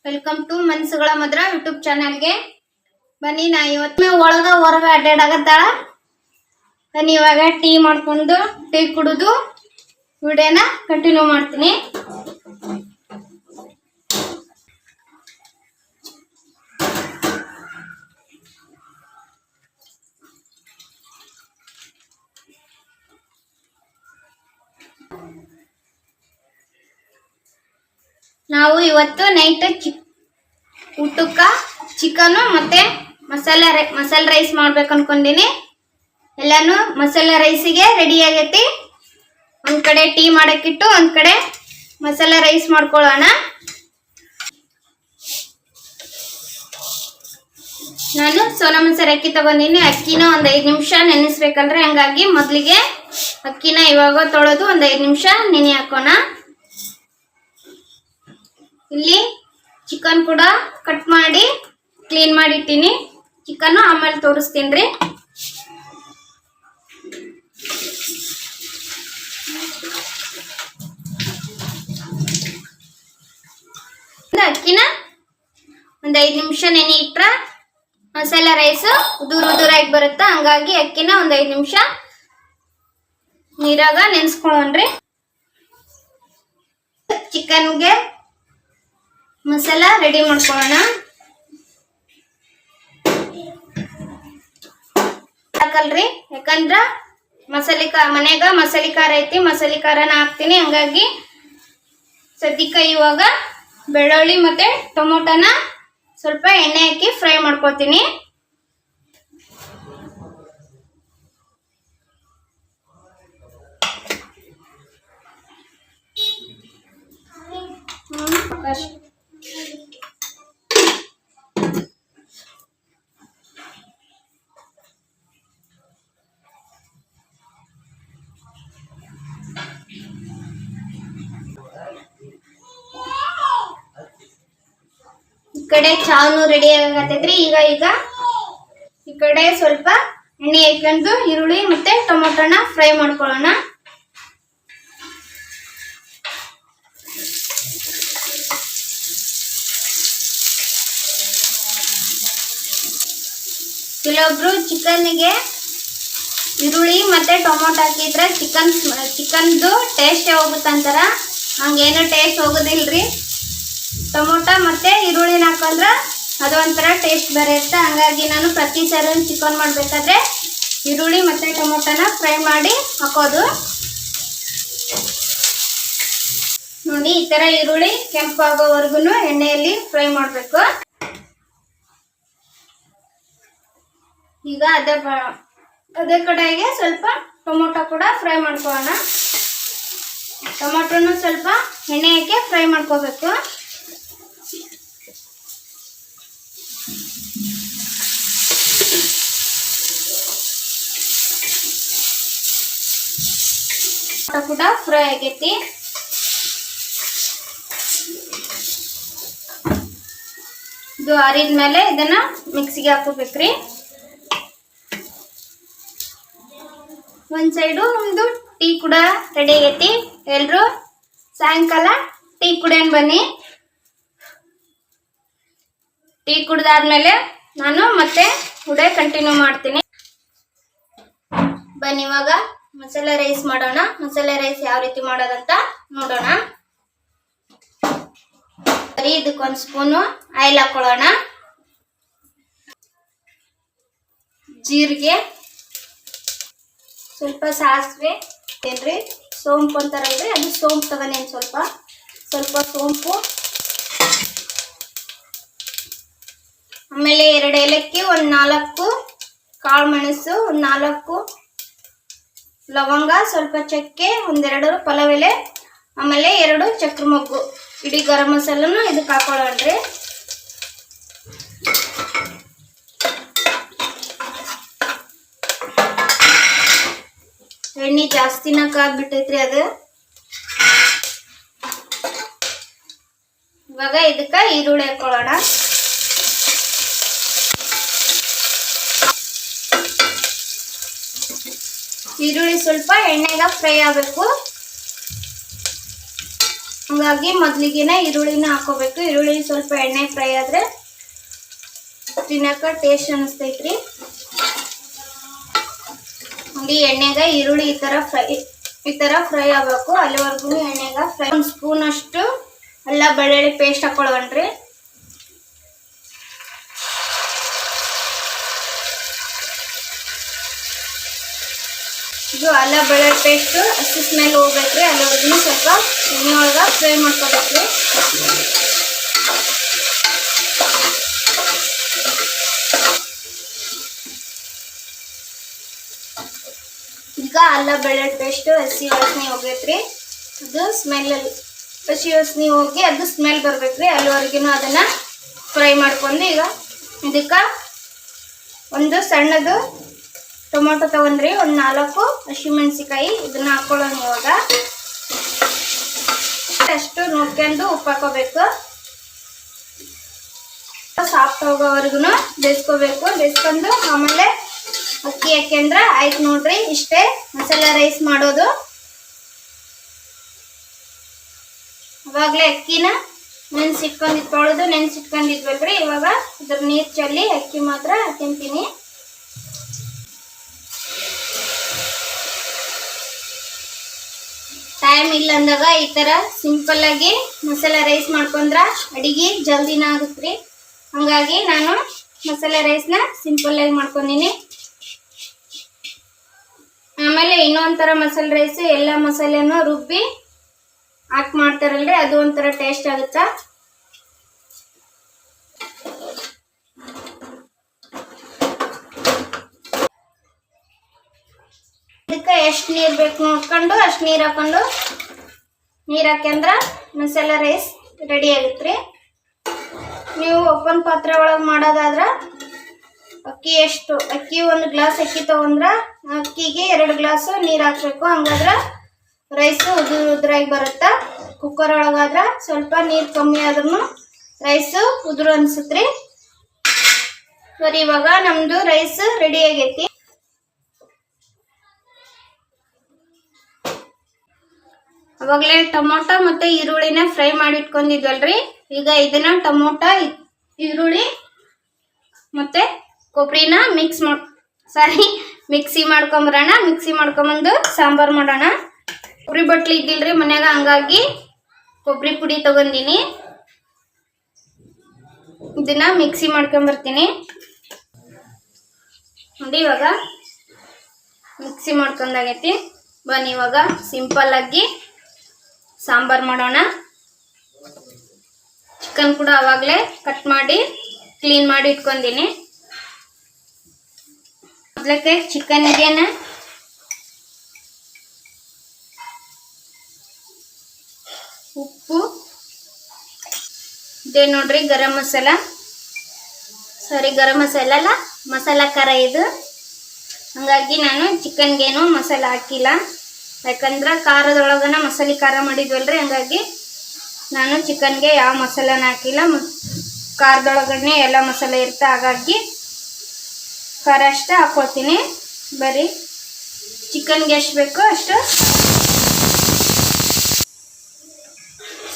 Welcome to ಮನಸ್ಸುಗಳ Madra YouTube ಚಾನಲ್ಗೆ ಬನ್ನಿ. ನಾ ಇವತ್ತು ಒಳಗ ಹೊರಗ ಅಡ್ಡಾಡಕತ್ತಾಳ. ಬನ್ನಿ ಇವಾಗ ಟೀ ಮಾಡ್ಕೊಂಡು ಟೀ ಕುಡಿದು ವಿಡಿಯೋನ ಕಂಟಿನ್ಯೂ ಮಾಡ್ತೀನಿ. ನಾವು ಇವತ್ತು ನೈಟ್ ಊಟಕ್ಕ ಚಿಕನ್ ಮತ್ತೆ ಮಸಾಲೆ ರೈಸ್ ಮಾಡ್ಬೇಕು ಅನ್ಕೊಂಡಿನಿ. ಎಲ್ಲಾನು ಮಸಾಲೆ ರೈಸಿಗೆ ರೆಡಿ ಆಗೈತಿ. ಒಂದ್ ಕಡೆ ಟೀ ಮಾಡಕ್ಕಿಟ್ಟು ಒಂದ್ ಕಡೆ ಮಸಾಲೆ ರೈಸ್ ಮಾಡ್ಕೊಳ್ಳೋಣ. ನಾನು ಸೋನಾ ಮಸೂರಿ ಅಕ್ಕಿ ತಗೊಂಡಿನಿ. ಅಕ್ಕಿನ ಒಂದ್ 5 ನಿಮಿಷ ನೆನೆಸ್ಬೇಕಂದ್ರೆ, ಹಂಗಾಗಿ ಮೊದ್ಲಿಗೆ ಅಕ್ಕಿನ ಇವಾಗ ತೊಳೆದು ಒಂದ್ 5 ನಿಮಿಷ ನೆನೆ ಹಾಕೋಣ. ಇಲ್ಲಿ ಚಿಕನ್ ಕೂಡ ಕಟ್ ಮಾಡಿ ಕ್ಲೀನ್ ಮಾಡಿ ಇಟ್ಟಿನಿ. ಚಿಕನ್ ಆಮೇಲೆ ತೋರಿಸ್ತೀನಿ. ಅಕ್ಕಿನ ಒಂದ್ 5 ನಿಮಿಷ ನೆನೆ ಇಟ್ರ ಮಸಾಲೆ ರೈಸ್ ಉದುರಾಗಿ ಬರುತ್ತ. ಹಂಗಾಗಿ ಅಕ್ಕಿನ ಒಂದ್ 5 ನಿಮಿಷ ನೀರಾಗ ನೆನ್ಸ್ಕೊಳ್ಳೋಣ್ರಿ. ಚಿಕನ್ಗೆ ಮಸಾಲ ರೆಡಿ ಮಾಡ್ಕೊಳ್ಳೋಣ. ಹಾಕಲ್ರಿ, ಯಾಕಂದ್ರ ಮನ್ಯಾಗ ಮಸಾಲೆ ಖಾರ ಐತಿ. ಮಸಾಲೆ ಖಾರನ ಹಾಕ್ತೀನಿ. ಹಂಗಾಗಿ ಸದ್ಯಕ್ಕೆ ಇವಾಗ ಬೆಳ್ಳುಳ್ಳಿ ಮತ್ತೆ ಟೊಮೊಟೊನ ಸ್ವಲ್ಪ ಎಣ್ಣೆ ಹಾಕಿ ಫ್ರೈ ಮಾಡ್ಕೊತೀನಿ. ಈ ಕಡೆ ಚಾನು ರೆಡಿ ಆಗತೈತ್ರಿ. ಈಗ ಈ ಕಡೆ ಸ್ವಲ್ಪ ಎಣ್ಣೆ ಹಾಕೊಂಡು ಈರುಳ್ಳಿ ಮತ್ತೆ ಟೊಮೊಟೊನ ಫ್ರೈ ಮಾಡ್ಕೊಳ್ಳೋಣ. ಕೆಲವೊಬ್ರು ಚಿಕನ್ಗೆ ಈರುಳ್ಳಿ ಮತ್ತೆ ಟೊಮೊಟೊ ಹಾಕಿದ್ರೆ ಚಿಕನ್ದು ಟೇಸ್ಟ್ ಹೋಗುತ್ತಂತಾರ. ಹಂಗೇನು ಟೇಸ್ಟ್ ಹೋಗೋದಿಲ್ರಿ. ಟೊಮೊಟೊ ಮತ್ತೆ ಈರುಳ್ಳಿನ ಹಾಕೊಂಡ್ರ ಅದು ಒಂಥರ ಟೇಸ್ಟ್ ಬರುತ್ತೆ. ಹಂಗಾಗಿ ನಾನು ಪ್ರತಿ ಸರಿ ಚಿಕನ್ ಮಾಡಬೇಕಾದ್ರೆ ಈರುಳ್ಳಿ ಮತ್ತೆ ಟೊಮೊಟೊನ ಫ್ರೈ ಮಾಡಿ ಹಾಕೋದು. ನೋಡಿ, ಈ ತರ ಈರುಳ್ಳಿ ಕೆಂಪು ಆಗೋವರೆಗೂ ಎಣ್ಣೆಯಲ್ಲಿ ಫ್ರೈ ಮಾಡಬೇಕು. ಈಗ ಅದೇ ಕಡೆಗೆ ಸ್ವಲ್ಪ ಟೊಮೊಟೊ ಕೂಡ ಫ್ರೈ ಮಾಡ್ಕೊಳ್ಳೋಣ. ಟೊಮೊಟೊನು ಸ್ವಲ್ಪ ಎಣ್ಣೆ ಹಾಕಿ ಫ್ರೈ ಮಾಡ್ಕೋಬೇಕು. ಕೂಡ ಫ್ರೈ ಆಗೈತಿ. ಇದು ಆರಿದ್ಮೇಲೆ ಇದನ್ನ ಮಿಕ್ಸಿಗೆ ಹಾಕೋಬೇಕ್ರಿ. ಒಂದ್ ಸೈಡು ಒಂದು ಟೀ ಕೂಡ ರೆಡಿ ಆಗೈತಿ. ಎಲ್ರು ಸಾಯಂಕಾಲ ಟೀ ಕುಡಿಯೋಣ ಬನ್ನಿ. ಟೀ ಕುಡ್ದಾದ್ಮೇಲೆ ನಾನು ಮತ್ತೆ ವಿಡಿಯೋ ಕಂಟಿನ್ಯೂ ಮಾಡ್ತೀನಿ. ಬನ್ನಿ ಇವಾಗ ಮಸಾಲೆ ರೈಸ್ ಮಾಡೋಣ. ಮಸಾಲೆ ರೈಸ್ ಯಾವ ರೀತಿ ಮಾಡೋದಂತ ನೋಡೋಣ. ಸರಿ, ಇದಕ್ಕೊಂದು ಸ್ಪೂನು ಆಯಿಲ್ ಹಾಕೊಳ್ಳೋಣ. ಜೀರಿಗೆ, ಸ್ವಲ್ಪ ಸಾಸಿವೆ, ಏನ್ರಿ ಸೋಂಪು ಅಂತಾರಲ್ರಿ, ಅದು ಸೋಂಪು ತಗೊಂಡೇನು ಸ್ವಲ್ಪ ಸೋಂಪು, ಆಮೇಲೆ 2 ಏಲಕ್ಕಿ, 4 ಕಾಳು ಮೆಣಸು, 4 ಲವಂಗ, ಸ್ವಲ್ಪ ಚಕ್ಕೆ, 2 ಪಲಾವ್ ಎಲೆ, ಆಮೇಲೆ 2 ಚಕ್ರ ಮೊಗ್ಗು, ಇಡೀ ಗರಂ ಮಸಾಲನು ಇದಕ್ಕೆ ಹಾಕೊಳ್ಳೋಣ್ರಿ. ಎಣ್ಣೆ ಜಾಸ್ತಿನ ಕಾದ್ಬಿಟ್ಟೈತ್ರಿ ಅದು. ಇವಾಗ ಇದಕ್ಕೆ ಈರುಳ್ಳಿ ಹಾಕೊಳ್ಳೋಣ. ಈರುಳ್ಳಿ ಸ್ವಲ್ಪ ಎಣ್ಣೆಗ ಫ್ರೈ ಆಗಬೇಕು. ಹಾಗಾಗಿ ಮೊದಲಿಗೆನೇ ಈರುಳ್ಳಿನ ಹಾಕೋಬೇಕು. ಈರುಳ್ಳಿ ಸ್ವಲ್ಪ ಎಣ್ಣೆ ಫ್ರೈ ಆದರೆ ತಿನ್ನಕ್ಕೆ ಟೇಸ್ಟ್ ಅನ್ನಿಸ್ತೈತ್ರಿ. ನೋಡಿ ಎಣ್ಣೆಗೆ ಈರುಳ್ಳಿ ಈ ಥರ ಫ್ರೈ ಆಗಬೇಕು. ಅಲ್ಲಿವರೆಗೂ ಎಣ್ಣೆಗೆ ಫ್ರೈ. 1 ಸ್ಪೂನ್ ಅಷ್ಟು ಅಲ್ಲ ಬೆಳ್ಳುಳ್ಳಿ ಪೇಸ್ಟ್ ಹಾಕೊಳ್ಳೋಣ್ರಿ. ಇದು ಅಲ್ಲ ಬೆಳ್ಳುಳ್ಳಿ ಪೇಸ್ಟು ಹಸಿ ಸ್ಮೆಲ್ ಹೋಗ್ಬೇಕ್ರಿ. ಅಲ್ಲಿವರೆಗೂ ಸ್ವಲ್ಪ ಎಣ್ಣೆ ಒಳಗೆ ಫ್ರೈ ಮಾಡ್ಕೋಬೇಕ್ರಿ. ಈಗ ಅಲ್ಲ ಬೆಳ್ಳುಳ್ಳಿ ಪೇಸ್ಟು ಹಸಿ ವಾಸನೆ ಹೋಗೈತ್ರಿ. ಅದು ಹಸಿ ವಾಸನೆ ಹೋಗಿ ಅದು ಸ್ಮೆಲ್ ಬರ್ಬೇಕ್ರಿ. ಅಲ್ಲಿವರೆಗೂ ಅದನ್ನು ಫ್ರೈ ಮಾಡ್ಕೊಂಡು ಈಗ ಇದಕ್ಕೆ ಒಂದು ಸಣ್ಣದು ಟೊಮೊಟೊ ತಗೊಂಡ್ರಿ, ಒಂದು 4 ಹಸಿಮೆಣಸಿಕಾಯಿ ಇದನ್ನ ಹಾಕೊಳ್ಳೋಣ. ಇವಾಗ ಅಷ್ಟು ನೋಡ್ಕೊಂಡು ಉಪ್ಪು ಹಾಕೋಬೇಕು. ಸಾಫ್ಟ್ ಹೋಗೋವರೆಗೂ ಬೇಯಿಸ್ಕೋಬೇಕು. ಬೇಯಿಸ್ಕೊಂಡು ಆಮೇಲೆ ಅಕ್ಕಿ ಹಾಕ್ಯಂದ್ರೆ ಆಯ್ತು ನೋಡ್ರಿ. ಇಷ್ಟೇ ಮಸಾಲೆ ರೈಸ್ ಮಾಡೋದು. ಅವಾಗಲೇ ಅಕ್ಕಿನ ತೊಳೆದು ನೆನೆಸಿಟ್ಕೊಂಡಿದ್ವಲ್ರಿ. ಇವಾಗ ಅದ್ರ ನೀರು ಚೆಲ್ಲಿ ಅಕ್ಕಿ ಮಾತ್ರ ಹಾಕ್ಯಂತೀನಿ. ಟೈಮ್ ಇಲ್ಲ ಅಂದಾಗ ಈ ಥರ ಸಿಂಪಲ್ ಆಗಿ ಮಸಾಲೆ ರೈಸ್ ಮಾಡ್ಕೊಂಡ್ರೆ ಅಡಿಗೆ ಜಲ್ದಿನ ಆಗುತ್ತೆ. ಹಾಗಾಗಿ ನಾನು ಮಸಾಲೆ ರೈಸ್ನ ಸಿಂಪಲ್ ಆಗಿ ಮಾಡ್ಕೊಂಡಿನಿ. ಆಮೇಲೆ ಇನ್ನೊಂಥರ ಮಸಾಲೆ ರೈಸ್ ಎಲ್ಲ ಮಸಾಲೆನೂ ರುಬ್ಬಿ ಹಾಕಿ ಮಾಡ್ತಾರಲ್ರಿ, ಅದು ಒಂಥರ ಟೇಸ್ಟ್ ಆಗುತ್ತಾ. ಇದಕ್ಕೆ ಎಷ್ಟು ನೀರು ಬೇಕು ನೋಡ್ಕೊಂಡು ಅಷ್ಟು ನೀರು ಹಾಕ್ಯಂದ್ರೆ ಮಸಾಲೆ ರೈಸ್ ರೆಡಿ ಆಗುತ್ತೆ. ನೀವು ಓಪನ್ ಪಾತ್ರೆ ಒಳಗೆ ಮಾಡೋದಾದ್ರೆ ಅಕ್ಕಿ 1 ಗ್ಲಾಸ್ ಅಕ್ಕಿ ತೊಗೊಂಡ್ರೆ ಅಕ್ಕಿಗೆ 2 ಗ್ಲಾಸು ನೀರು ಹಾಕಬೇಕು. ಹಂಗಾದ್ರೆ ರೈಸು ಉದುರಾಗಿ ಬರುತ್ತೆ. ಕುಕ್ಕರ್ ಒಳಗಾದ್ರೆ ಸ್ವಲ್ಪ ನೀರು ಕಮ್ಮಿ ಆದ್ರೂ ರೈಸು ಉದುರು ಅನ್ಸುತ್ತೆ. ಸರಿ, ಇವಾಗ ನಮ್ಮದು ರೈಸ್ ರೆಡಿ ಆಗೈತಿ. ಅವಾಗಲೇ ಟೊಮೊಟೊ ಮತ್ತು ಈರುಳ್ಳಿನ ಫ್ರೈ ಮಾಡಿ ಇಟ್ಕೊಂಡಿದ್ವಲ್ರಿ. ಈಗ ಇದನ್ನ ಟೊಮೊಟೊ, ಈರುಳ್ಳಿ ಮತ್ತು ಕೊಬ್ಬರಿನ ಮಿಕ್ಸಿ ಮಾಡ್ಕೊಂಬರೋಣ. ಮಿಕ್ಸಿ ಮಾಡ್ಕೊಂಬಂದು ಸಾಂಬಾರು ಮಾಡೋಣ. ಕೊಬ್ಬರಿ ಬಟ್ಲಿ ಇದ್ದಿಲ್ರಿ ಮನ್ಯಾಗ, ಹಂಗಾಗಿ ಕೊಬ್ಬರಿ ಪುಡಿ ತಗೊಂಡಿನಿ. ಇದನ್ನ ಮಿಕ್ಸಿ ಮಾಡ್ಕೊಂಬರ್ತೀನಿ ನೋಡಿ. ಇವಾಗ ಮಿಕ್ಸಿ ಮಾಡ್ಕೊಂಡಾಗೈತಿ. ಬನ್ನಿ ಇವಾಗ ಸಿಂಪಲ್ ಆಗಿ ಸಾಂಬಾರು ಮಾಡೋಣ. ಚಿಕನ್ ಕೂಡ ಆವಾಗಲೇ ಕಟ್ ಮಾಡಿ ಕ್ಲೀನ್ ಮಾಡಿ ಇಟ್ಕೊಂಡಿನಿ. ಮೊದಲಕ್ಕೆ ಚಿಕನ್ಗೇನ ಉಪ್ಪು ಇದೆ ನೋಡ್ರಿ. ಗರಂ ಮಸಾಲ ಅಲ್ಲ, ಮಸಾಲ ಖಾರ ಇದು. ಹಂಗಾಗಿ ನಾನು ಚಿಕನ್ಗೇನು ಮಸಾಲ ಹಾಕಿಲ್ಲ. ಯಾಕಂದ್ರೆ ಖಾರದೊಳಗನ ಮಸಾಲೆ ಖಾರ ಮಾಡಿದ್ವಲ್ರಿ, ಹಂಗಾಗಿ ನಾನು ಚಿಕನ್ಗೆ ಯಾವ ಮಸಾಲೆನ ಹಾಕಿಲ್ಲ. ಖಾರದೊಳಗನೆ ಎಲ್ಲ ಮಸಾಲೆ ಇರುತ್ತೆ, ಹಾಗಾಗಿ ಖಾರ ಅಷ್ಟೇ ಹಾಕ್ಕೊಳ್ತೀನಿ. ಬರೀ ಚಿಕನ್ಗೆ ಎಷ್ಟು ಬೇಕೋ ಅಷ್ಟು.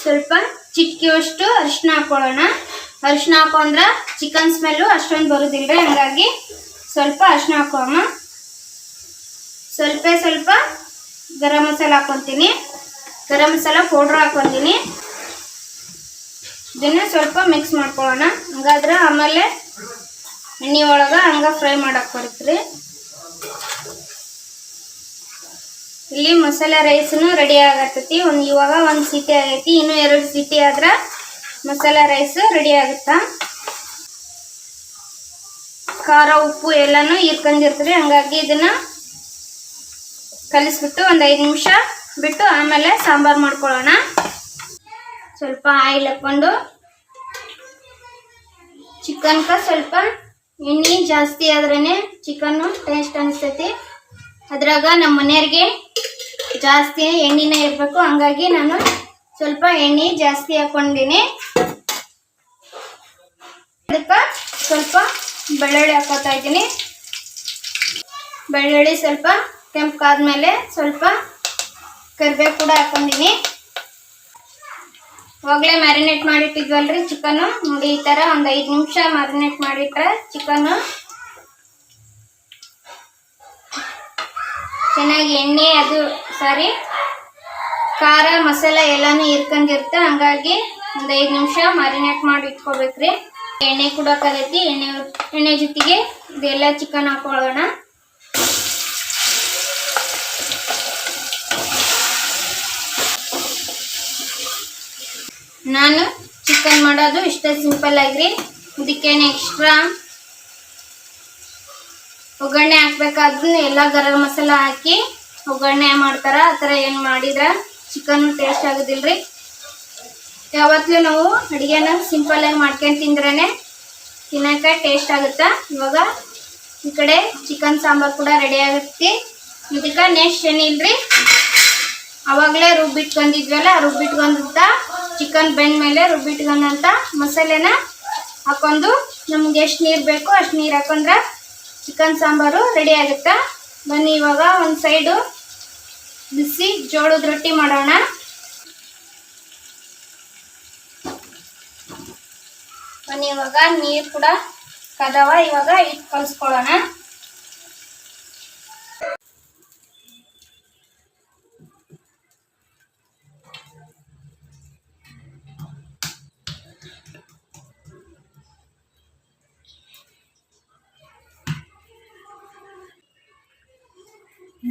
ಸ್ವಲ್ಪ ಚಿಟಿಕೆಯಷ್ಟು ಅರಿಶಿನ ಹಾಕೊಳ್ಳೋಣ. ಅರಿಶಿನ ಹಾಕೊಂಡ್ರೆ ಚಿಕನ್ ಸ್ಮೆಲ್ಲು ಅಷ್ಟೊಂದು ಬರೋದಿಲ್ಲ, ಹಂಗಾಗಿ ಸ್ವಲ್ಪ ಅರಿಶಿನ ಹಾಕೋಣ. ಸ್ವಲ್ಪ ಗರಂ ಮಸಾಲ ಹಾಕೊತೀನಿ. ಗರಂ ಮಸಾಲ ಪೌಡ್ರ್ ಹಾಕೊತೀನಿ. ಇದನ್ನ ಸ್ವಲ್ಪ ಮಿಕ್ಸ್ ಮಾಡ್ಕೊಳ್ಳೋಣ. ಹಂಗಾದ್ರೆ ಆಮೇಲೆ ಎಣ್ಣೆ ಒಳಗೆ ಹಂಗೆ ಫ್ರೈ ಮಾಡಕ್ಕೆ ಬರುತ್ತೆ. ಇಲ್ಲಿ ಮಸಾಲೆ ರೈಸ್ನು ರೆಡಿ ಆಗತ್ತೈತಿ. ಇವಾಗ 1 ಸೀಟಿ ಆಗೈತಿ. ಇನ್ನೂ 2 ಸೀಟಿ ಆದ್ರೆ ಮಸಾಲೆ ರೈಸ್ ರೆಡಿ ಆಗುತ್ತಾ. ಖಾರ ಉಪ್ಪು ಎಲ್ಲನೂ ಹೀರ್ಕೊಂಡಿರ್ತೀರಿ, ಹಂಗಾಗಿ ಇದನ್ನ ಕಲಿಸ್ಬಿಟ್ಟು ಒಂದು 5 ನಿಮಿಷ ಬಿಟ್ಟು ಆಮೇಲೆ ಸಾಂಬಾರು ಮಾಡ್ಕೊಳ್ಳೋಣ. ಸ್ವಲ್ಪ ಆಯಿಲ್ ಹಾಕ್ಕೊಂಡು ಚಿಕನ್ಗೆ ಸ್ವಲ್ಪ ಎಣ್ಣೆ ಜಾಸ್ತಿ ಆದ್ರೇ ಚಿಕನ್ನು ಟೇಸ್ಟ್ ಅನಿಸ್ತೈತಿ. ಅದ್ರಾಗ ನಮ್ಮ ಮನೆಯವ್ರಿಗೆ ಜಾಸ್ತಿ ಎಣ್ಣೆನೇ ಇರಬೇಕು, ಹಂಗಾಗಿ ನಾನು ಸ್ವಲ್ಪ ಎಣ್ಣೆ ಜಾಸ್ತಿ ಹಾಕ್ಕೊಂಡಿನಿ. ಅದಕ್ಕೆ ಸ್ವಲ್ಪ ಬೆಳ್ಳುಳ್ಳಿ ಹಾಕೋತಾ ಇದ್ದೀನಿ. ಬೆಳ್ಳುಳ್ಳಿ ಸ್ವಲ್ಪ ಕೆಂಪು ಕಾದ್ಮೇಲೆ ಸ್ವಲ್ಪ ಕರಿಬೇವು ಕೂಡ ಹಾಕೊಂಡಿನಿ. ಅವಾಗಲೇ ಮ್ಯಾರಿನೇಟ್ ಮಾಡಿಟ್ಟಿದ್ವಲ್ರಿ ಚಿಕನ್. ನೋಡಿ ಈ ಥರ ಒಂದು 5 ನಿಮಿಷ ಮ್ಯಾರಿನೇಟ್ ಮಾಡಿಟ್ರೆ ಚಿಕನ್ ಚೆನ್ನಾಗಿ ಎಣ್ಣೆ ಖಾರ ಮಸಾಲ ಎಲ್ಲಾನು ಹೀರ್ಕೊಂಡಿರುತ್ತೆ. ಹಂಗಾಗಿ ಒಂದು 5 ನಿಮಿಷ ಮ್ಯಾರಿನೇಟ್ ಮಾಡಿ ಇಟ್ಕೋಬೇಕ್ರಿ. ಎಣ್ಣೆ ಕೂಡ ಕಲೈತಿ. ಎಣ್ಣೆ ಜೊತೆಗೆ ಇದೆಲ್ಲ ಚಿಕನ್ ಹಾಕೊಳ್ಳೋಣ. ನಾನು ಚಿಕನ್ ಮಾಡೋದು ಇಷ್ಟ ಸಿಂಪಲ್ ಆಗ್ರಿ. ಇದಕ್ಕೇನು ಎಕ್ಸ್ಟ್ರಾ ಒಗ್ಗರಣೆ ಹಾಕ್ಬೇಕಾದ್ರೂ ಎಲ್ಲ ಗರಂ ಮಸಾಲ ಹಾಕಿ ಒಗ್ಗರಣೆ ಮಾಡ್ತಾರ. ಆ ಥರ ಏನು ಮಾಡಿದ್ರೆ ಚಿಕನ್ ಟೇಸ್ಟ್ ಆಗೋದಿಲ್ರಿ. ಯಾವತ್ತೂ ನಾವು ಅಡುಗೆನ ಸಿಂಪಲ್ ಆಗಿ ಮಾಡ್ಕೊಂಡು ತಿಂದ್ರೇ ತಿನ್ನೋಕೆ ಟೇಸ್ಟ್ ಆಗುತ್ತಾ. ಇವಾಗ ಈ ಕಡೆ ಚಿಕನ್ ಸಾಂಬಾರು ಕೂಡ ರೆಡಿ ಆಗುತ್ತೆ. ಇದಕ್ಕೆ ನೆಕ್ಸ್ಟ್ ಏನಿಲ್ರಿ, ಅವಾಗಲೇ ರುಬ್ಬಿಟ್ಕೊಂಡಿದ್ವಲ್ಲ, ರುಬ್ಬಿಟ್ಕೊಂಡಂತ ಚಿಕನ್ ಬೆಂದ ಮೇಲೆ ರುಬ್ಬಿಟ್ಕೊಂಡಂತ ಮಸಾಲೆನ ಹಾಕೊಂಡು ನಮ್ಗೆ ಎಷ್ಟು ನೀರು ಬೇಕೋ ಅಷ್ಟು ನೀರು ಹಾಕೊಂಡ್ರೆ ಚಿಕನ್ ಸಾಂಬಾರು ರೆಡಿ ಆಗುತ್ತಾ. ಬನ್ನಿ ಇವಾಗ ಒಂದು ಸೈಡು ಬಿಸಿ ಜೋಳದ ರೊಟ್ಟಿ ಮಾಡೋಣ. ಬನ್ನಿ ಇವಾಗ ನೀರು ಕೂಡ ಕದವ. ಇವಾಗ ಹಿಟ್ಟು ಕಲಿಸ್ಕೊಳ್ಳೋಣ.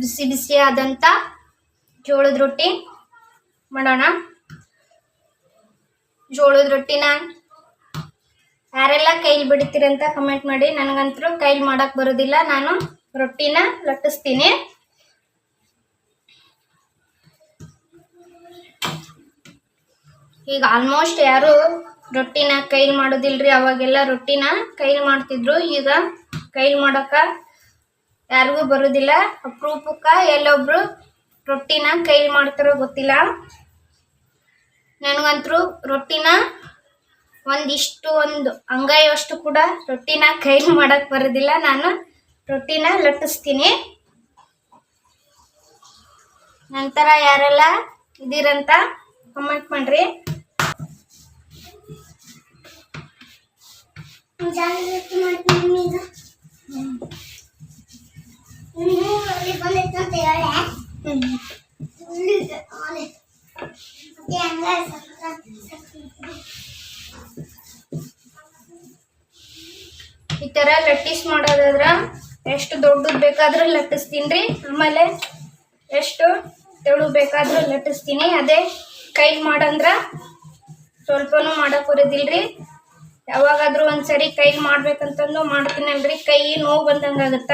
ಬಿಸಿ ಬಿಸಿ ಆದಂತ ಜೋಳದ ರೊಟ್ಟಿ ಮಾಡೋಣ. ಜೋಳದ ರೊಟ್ಟಿನ ಯಾರೆಲ್ಲ ಕೈಲಿ ಬಿಡ್ತೀರಂತ ಕಮೆಂಟ್ ಮಾಡಿ. ನನಗಂತೂ ಕೈಲಿ ಮಾಡಕ್ ಬರೋದಿಲ್ಲ. ನಾನು ರೊಟ್ಟಿನ ಲಟ್ಟಿಸ್ತೀನಿ. ಈಗ ಆಲ್ಮೋಸ್ಟ್ ಯಾರು ರೊಟ್ಟಿನ ಕೈಲಿ ಮಾಡೋದಿಲ್ರಿ. ಅವಾಗೆಲ್ಲ ರೊಟ್ಟಿನ ಕೈಲಿ ಮಾಡ್ತಿದ್ರು. ಈಗ ಕೈಲಿ ಮಾಡಕ ಯಾರಿಗೂ ಬರೋದಿಲ್ಲ. ಅಪರೂಪಕ್ಕ ಎಲ್ಲೊಬ್ರು ರೊಟ್ಟಿನ ಕೈಲಿ ಮಾಡ್ತಾರೋ ಗೊತ್ತಿಲ್ಲ. ನನಗಂತೂ ರೊಟ್ಟಿನ ಒಂದು ಅಂಗೈಯಷ್ಟು ಕೂಡ ರೊಟ್ಟಿನ ಕೈಲಿ ಮಾಡಕ್ ಬರೋದಿಲ್ಲ. ನಾನು ರೊಟ್ಟಿನ ಲಟ್ಟಿಸ್ತೀನಿ. ನಂತರ ಯಾರೆಲ್ಲ ಇದೀರಂತ ಕಮೆಂಟ್ ಮಾಡ್ರಿ. ಈ ತರ ಲಟ್ಟಿಸ್ ಮಾಡೋದಾದ್ರ ಎಷ್ಟು ದೊಡ್ಡದು ಬೇಕಾದ್ರೂ ಲಟ್ಟಿಸ್ತೀನಿ. ಆಮೇಲೆ ಎಷ್ಟು ತೆಳು ಬೇಕಾದ್ರೂ ಲಟ್ಟಿಸ್ತೀನಿ. ಅದೇ ಕೈಲಿ ಮಾಡಂದ್ರ ಸ್ವಲ್ಪನೂ ಮಾಡಕ್ ಬರೋದಿಲ್ರಿ. ಯಾವಾಗಾದ್ರೂ ಒಂದ್ಸರಿ ಕೈಲಿ ಮಾಡ್ಬೇಕಂತಂದು ಮಾಡ್ತೀನಲ್ರಿ, ಕೈ ನೋವು ಬಂದಂಗಾಗತ್ತ.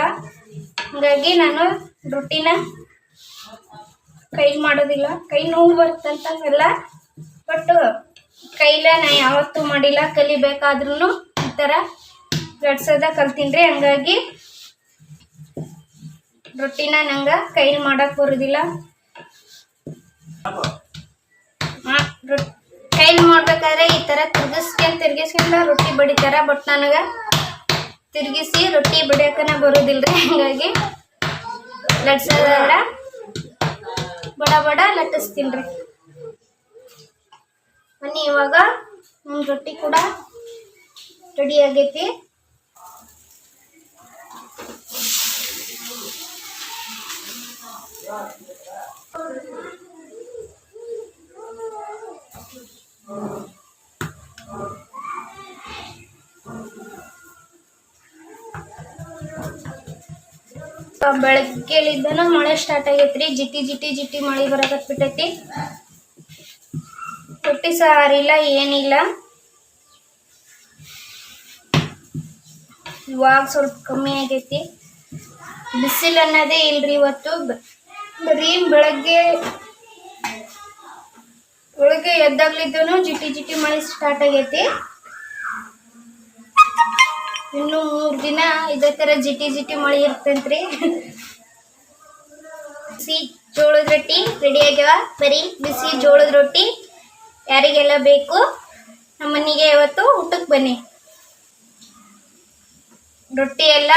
ಹಾಗಾಗಿ ನಾನು ರೊಟ್ಟಿನ ಕೈಲಿ ಮಾಡೋದಿಲ್ಲ. ಕೈ ನೋವು ಬರ್ತಂತಲ್ಲ, ಬಟ್ ಕೈಲೇ ನಾ ಯಾವತ್ತೂ ಮಾಡಿಲ್ಲ. ಕಲಿಬೇಕಾದ್ರೂ ಈ ಥರ ಲಟ್ಸೋದ ಕಲ್ತೀನಿ. ಹಂಗಾಗಿ ರೊಟ್ಟಿನ ನಂಗೆ ಕೈಲಿ ಮಾಡಕ್ ಬರೋದಿಲ್ಲ. ಕೈಲಿ ಮಾಡ್ಬೇಕಾದ್ರೆ ಈ ಥರ ತಿರ್ಗಿಸ್ಕೊಂಡು ರೊಟ್ಟಿ ಬಡಿತಾರ. ಬಟ್ ನನಗೆ ತಿರ್ಗಿಸಿ ರೊಟ್ಟಿ ಬಡಿಯೋಕನ ಬರೋದಿಲ್ರಿ. ಹಂಗಾಗಿ ಲಟ್ಸೋದಾದ್ರ ಬಡ ಬಡ ಲಟ್ಟಿಸ್ತೀನಿ. ಬನ್ನಿ ಇವಾಗ ರೊಟ್ಟಿ ಕೂಡ ರೆಡಿ ಆಗೈತಿ. ಬೆಳಗ್ಗೆಲಿದ್ದನ ಮಳೆ ಸ್ಟಾರ್ಟ್ ಆಗೈತ್ರಿ. ಜಿಟಿ ಜಿಟಿ ಜಿಟಿ ಮಳೆ ಬರಕತ್ಬಿಟ್ಟೈತಿ. ರೊಟ್ಟಿ ಸಾರಿಲ್ಲ, ಏನಿಲ್ಲ. ಇವಾಗ ಸ್ವಲ್ಪ ಕಮ್ಮಿ ಆಗೈತಿ. ಬಿಸಿಲು ಅನ್ನೋದೇ ಇಲ್ರಿ ಇವತ್ತು. ಬರೀ ಬೆಳಗ್ಗೆ ಎದ್ದಾಗ್ಲಿದ್ದನು ಜಿಟಿ ಜಿಟಿ ಮಳೆ ಸ್ಟಾರ್ಟ್ ಆಗೈತಿ. ಇನ್ನು 3 ದಿನ ಇದೇ ತರ ಜಿಟಿ ಜಿಟಿ ಮಳೆ ಇರ್ತಂತ್ರಿ. ಬಿಸಿ ಜೋಳದ ರೊಟ್ಟಿ ರೆಡಿ ಆಗ್ಯಾವ. ಬರೀ ಬಿಸಿ ಜೋಳದ ರೊಟ್ಟಿ ಯಾರಿಗೆಲ್ಲ ಬೇಕು ನಮ್ಮನಿಗೆ ಇವತ್ತು ಊಟಕ್ಕೆ ಬನ್ನಿ. ರೊಟ್ಟಿ ಎಲ್ಲ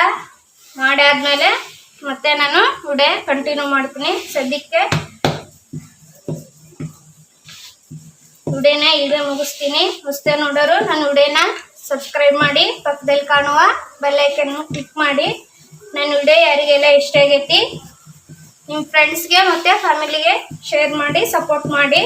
ಮಾಡಾದ್ಮೇಲೆ ಮತ್ತೆ ನಾನು ವಿಡಿಯೋ ಕಂಟಿನ್ಯೂ ಮಾಡ್ತೀನಿ. ಸದ್ಯಕ್ಕೆ ವಿಡಿಯೋನ ಇಲ್ಲೇ ಮುಗಿಸ್ತೀನಿ. ಹೊಸದೇ ನೋಡೋರು ನನ್ನ ವಿಡಿಯೋನ ಸಬ್ಸ್ಕ್ರೈಬ್ ಮಾಡಿ, ಪಕ್ಕದಲ್ಲಿ ಕಾಣುವ ಬೆಲ್ ಐಕನ್ ಕ್ಲಿಕ್ ಮಾಡಿ. ನನ್ನ ವಿಡಿಯೋ ಯಾರಿಗೆಲ್ಲ ಇಷ್ಟ ಆಗೈತಿ ನಿಮ್ಮ ಫ್ರೆಂಡ್ಸ್ಗೆ ಮತ್ತು ಫ್ಯಾಮಿಲಿಗೆ ಶೇರ್ ಮಾಡಿ, ಸಪೋರ್ಟ್ ಮಾಡಿ.